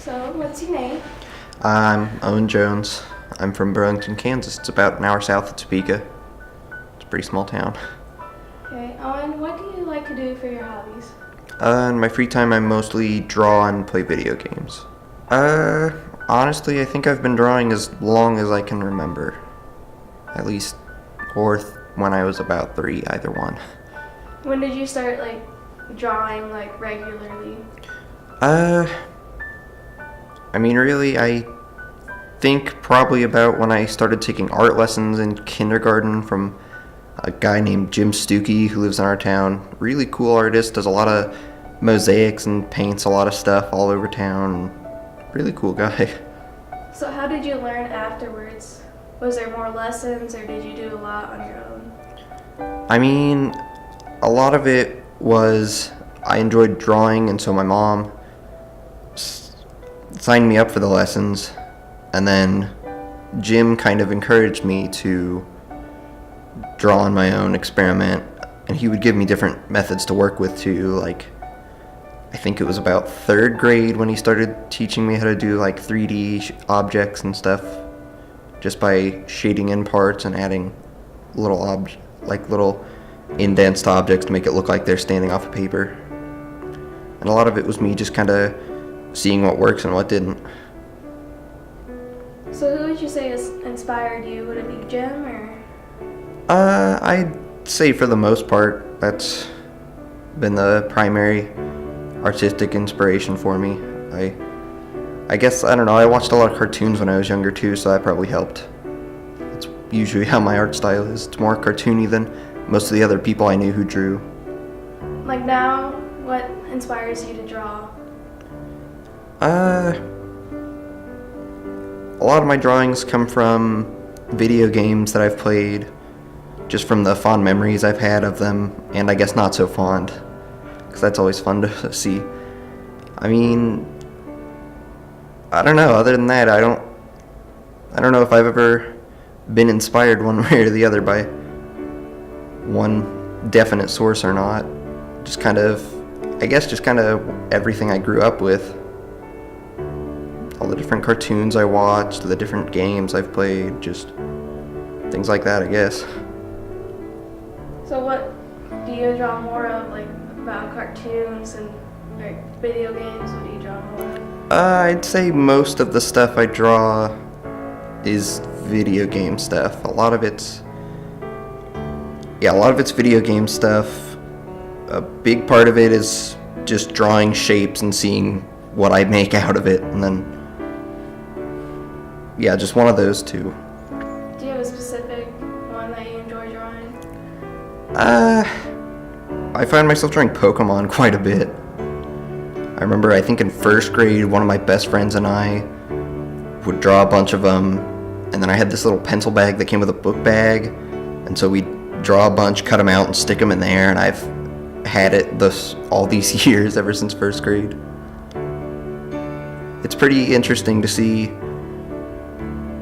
So, what's your name? I'm Owen Jones. I'm from Burlington, Kansas. It's about an hour south of Topeka. It's a pretty small town. Okay, Owen, what do you like to do for your hobbies? In my free time, I mostly draw and play video games. Honestly, I think I've been drawing as long as I can remember. At least, or when I was about 3, either one. When did you start, drawing, regularly? Really, I think probably about when I started taking art lessons in kindergarten from a guy named Jim Stuckey who lives in our town. Really cool artist, does a lot of mosaics and paints a lot of stuff all over town. Really cool guy. So how did you learn afterwards? Was there more lessons or did you do a lot on your own? A lot of it was I enjoyed drawing, and so my mom signed me up for the lessons, and then Jim kind of encouraged me to draw on my own, experiment, and he would give me different methods to work with too. I think it was about 3rd grade when he started teaching me how to do 3D objects and stuff, just by shading in parts and adding little little indents to objects to make it look like they're standing off of paper. And a lot of it was me just kind of seeing what works and what didn't. So who would you say has inspired you? Would it be Jim or? I'd say for the most part, that's been the primary artistic inspiration for me. I guess, I don't know, I watched a lot of cartoons when I was younger too, so that probably helped. That's usually how my art style is. It's more cartoony than most of the other people I knew who drew. Now, what inspires you to draw? A lot of my drawings come from video games that I've played, just from the fond memories I've had of them, and I guess not so fond, because that's always fun to see. I don't know, other than that, I don't know if I've ever been inspired one way or the other by one definite source or not. Just kind of everything I grew up with. All the different cartoons I watched, the different games I've played, just things like that, I guess. So what do you draw more of, about cartoons and video games? What do you draw more of? I'd say most of the stuff I draw is video game stuff. A lot of it's video game stuff. A big part of it is just drawing shapes and seeing what I make out of it, and then just one of those two. Do you have a specific one that you enjoy drawing? I find myself drawing Pokemon quite a bit. I remember, I think in 1st grade, one of my best friends and I would draw a bunch of them, and then I had this little pencil bag that came with a book bag, and so we'd draw a bunch, cut them out, and stick them in there, and I've had it all these years, ever since 1st grade. It's pretty interesting to see,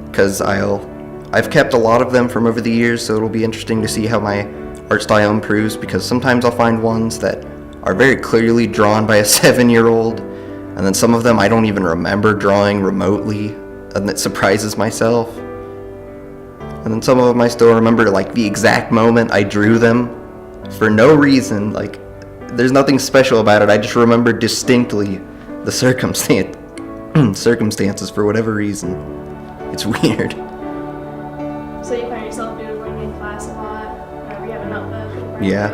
because I've kept a lot of them from over the years, so it'll be interesting to see how my art style improves, because sometimes I'll find ones that are very clearly drawn by a 7-year-old, and then some of them I don't even remember drawing remotely, and it surprises myself. And then some of them I still remember the exact moment I drew them for no reason, there's nothing special about it, I just remember distinctly the circumstances for whatever reason. It's weird. So you find yourself doodling in class a lot, whenever you have a notebook? Yeah.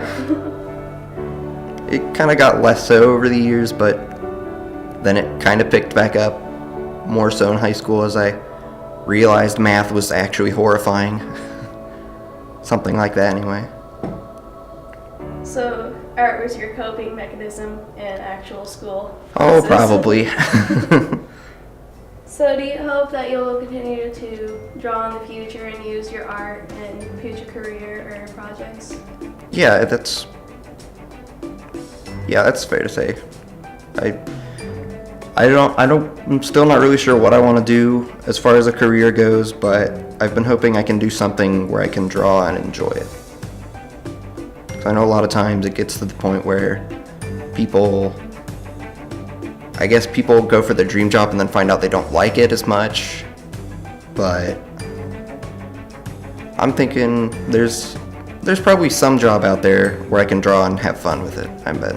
It kind of got less so over the years, but then it kind of picked back up more so in high school as I realized math was actually horrifying. Something like that anyway. So art was your coping mechanism in actual school? Oh, probably. So do you hope that you'll continue to draw in the future and use your art in future career or projects? Yeah, that's fair to say. I'm still not really sure what I want to do as far as a career goes, but I've been hoping I can do something where I can draw and enjoy it. 'Cause I know a lot of times it gets to the point where people I guess people go for their dream job and then find out they don't like it as much. But I'm thinking there's probably some job out there where I can draw and have fun with it, I bet.